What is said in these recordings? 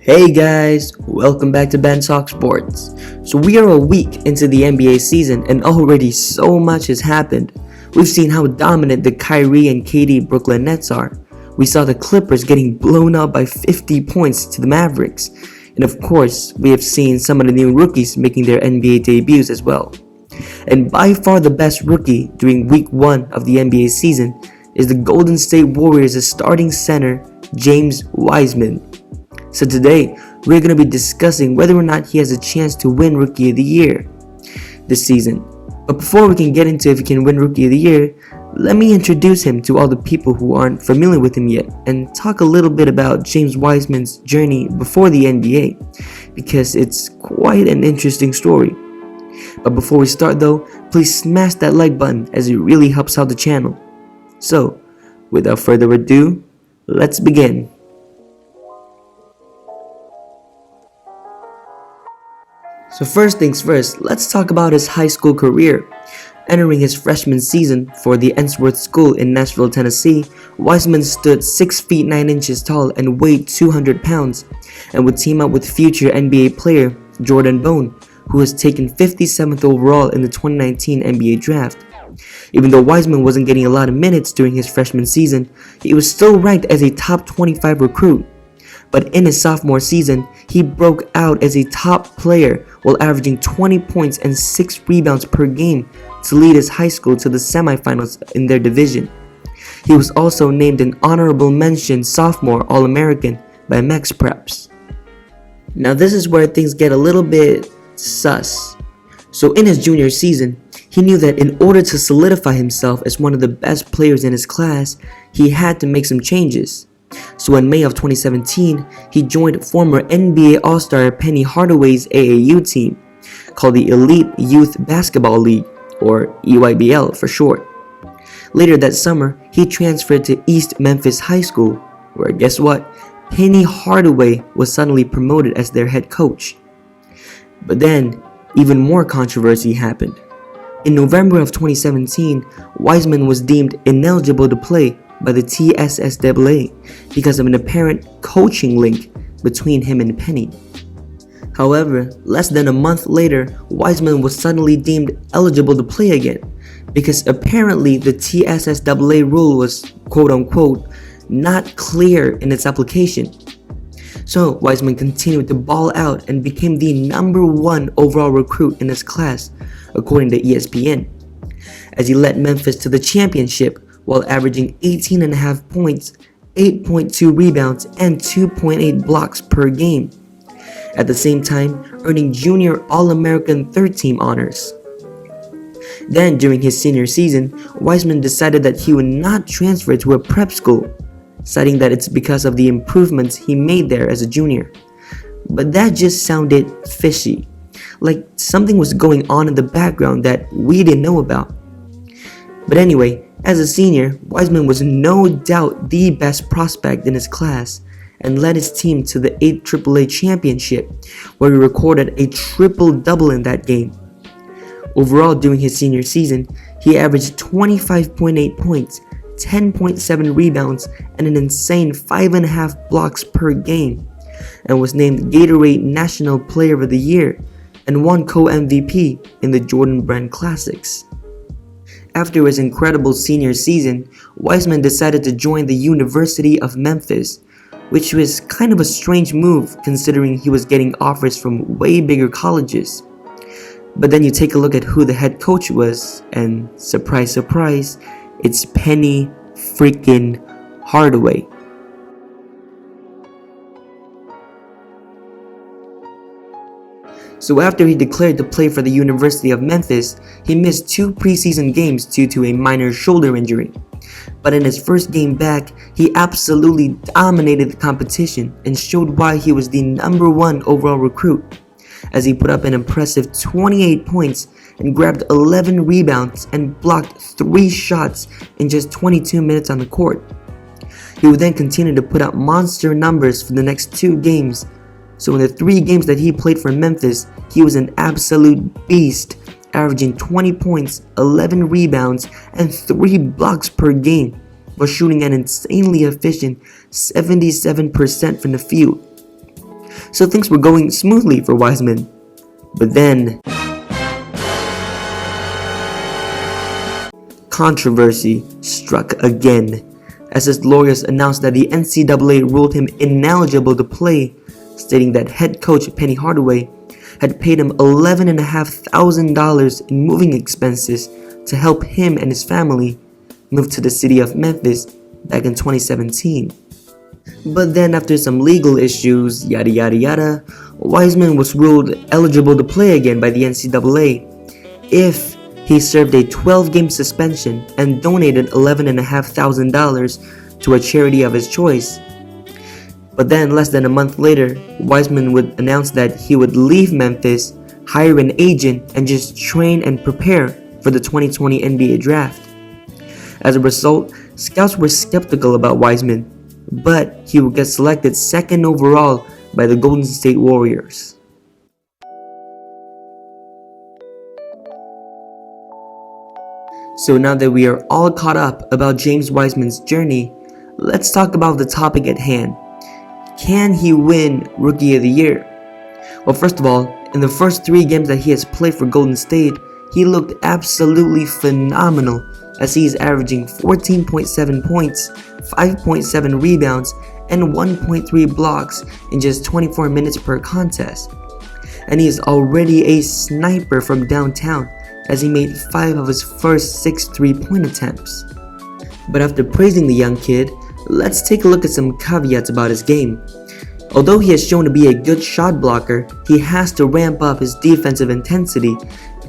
Hey guys, welcome back to Ben Talk Sports. So we are a week into the NBA season and already so much has happened. We've seen how dominant the Kyrie and KD Brooklyn Nets are. We saw the Clippers getting blown out by 50 points to the Mavericks. And of course, we have seen some of the new rookies making their NBA debuts as well. And by far the best rookie during week 1 of the NBA season is the Golden State Warriors' starting center, James Wiseman. So today, we're going to be discussing whether or not he has a chance to win Rookie of the Year this season. But before we can get into if he can win Rookie of the Year, let me introduce him to all the people who aren't familiar with him yet and talk a little bit about James Wiseman's journey before the NBA, because it's quite an interesting story. But before we start though, please smash that like button as it really helps out the channel. So, without further ado, let's begin. So first things first, let's talk about his high school career. Entering his freshman season for the Ensworth School in Nashville, Tennessee, Wiseman stood 6 feet 9 inches tall and weighed 200 pounds, and would team up with future NBA player Jordan Bone, who was taken 57th overall in the 2019 NBA draft. Even though Wiseman wasn't getting a lot of minutes during his freshman season, he was still ranked as a top 25 recruit. But in his sophomore season, he broke out as a top player while averaging 20 points and 6 rebounds per game to lead his high school to the semifinals in their division. He was also named an honorable mention sophomore All-American by Max Preps. Now this is where things get a little bit sus. So in his junior season, he knew that in order to solidify himself as one of the best players in his class, he had to make some changes. So in May of 2017, he joined former NBA All-Star Penny Hardaway's AAU team, called the Elite Youth Basketball League, or EYBL for short. Later that summer, he transferred to East Memphis High School, where guess what? Penny Hardaway was suddenly promoted as their head coach. But then, even more controversy happened. In November of 2017, Wiseman was deemed ineligible to play by the TSSAA because of an apparent coaching link between him and Penny. However, less than a month later, Wiseman was suddenly deemed eligible to play again because apparently the TSSAA rule was quote-unquote not clear in its application. So Wiseman continued to ball out and became the number 1 overall recruit in his class, according to ESPN, as he led Memphis to the championship while averaging 18.5 points, 8.2 rebounds, and 2.8 blocks per game. At the same time, earning junior All-American third-team honors. Then, during his senior season, Wiseman decided that he would not transfer to a prep school, citing that it's because of the improvements he made there as a junior. But that just sounded fishy, like something was going on in the background that we didn't know about. But anyway, as a senior, Wiseman was no doubt the best prospect in his class and led his team to the 8th AAA championship, where he recorded a triple-double in that game. Overall, during his senior season, he averaged 25.8 points, 10.7 rebounds, and an insane 5.5 blocks per game, and was named Gatorade National Player of the Year and won co-MVP in the Jordan Brand Classics. After his incredible senior season, Wiseman decided to join the University of Memphis, which was kind of a strange move considering he was getting offers from way bigger colleges. But then you take a look at who the head coach was, and surprise, surprise, it's Penny freaking Hardaway. So after he declared to play for the University of Memphis, he missed 2 preseason games due to a minor shoulder injury. But in his first game back, he absolutely dominated the competition and showed why he was the number 1 overall recruit, as he put up an impressive 28 points and grabbed 11 rebounds and blocked 3 shots in just 22 minutes on the court. He would then continue to put up monster numbers for the next 2 games. So in the 3 games that he played for Memphis, he was an absolute beast, averaging 20 points, 11 rebounds, and 3 blocks per game, was shooting an insanely efficient 77% from the field. so things were going smoothly for Wiseman. But then, controversy struck again, as his lawyers announced that the NCAA ruled him ineligible to play, stating that head coach Penny Hardaway had paid him $11,500 in moving expenses to help him and his family move to the city of Memphis back in 2017. But then after some legal issues, yada yada yada, Wiseman was ruled eligible to play again by the NCAA if he served a 12-game suspension and donated $11,500 to a charity of his choice. But then less than a month later, Wiseman would announce that he would leave Memphis, hire an agent, and just train and prepare for the 2020 NBA draft. As a result, scouts were skeptical about Wiseman, but he would get selected second overall by the Golden State Warriors. So now that we are all caught up about James Wiseman's journey, let's talk about the topic at hand. Can he win Rookie of the Year? Well, first of all, in the first 3 games that he has played for Golden State, he looked absolutely phenomenal, as he is averaging 14.7 points, 5.7 rebounds, and 1.3 blocks in just 24 minutes per contest. And he is already a sniper from downtown, as he made 5 of his first 6 3-point attempts. But after praising the young kid, let's take a look at some caveats about his game. Although he has shown to be a good shot blocker, he has to ramp up his defensive intensity,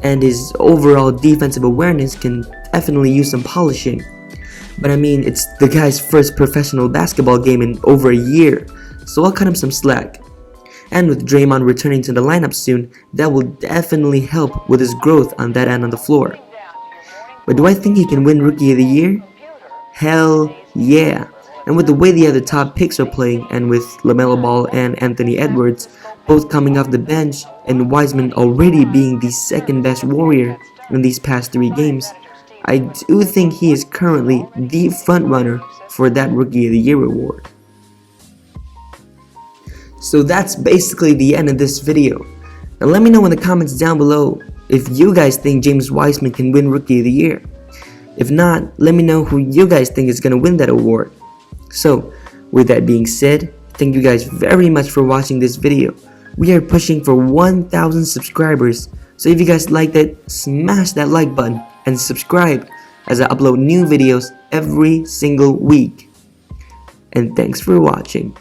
and his overall defensive awareness can definitely use some polishing. But I mean, it's the guy's first professional basketball game in over a year, so I'll cut him some slack. And with Draymond returning to the lineup soon, that will definitely help with his growth on that end of the floor. But do I think he can win Rookie of the Year? Hell yeah! And with the way the other top picks are playing, and with LaMelo Ball and Anthony Edwards both coming off the bench, and Wiseman already being the second best Warrior in these past 3 games, I do think he is currently the front runner for that Rookie of the Year award. So that's basically the end of this video. Now let me know in the comments down below if you guys think James Wiseman can win Rookie of the Year. If not, let me know who you guys think is going to win that award. So, with that being said, thank you guys very much for watching this video. We are pushing for 1,000 subscribers, so if you guys liked it, smash that like button and subscribe, as I upload new videos every single week. And thanks for watching.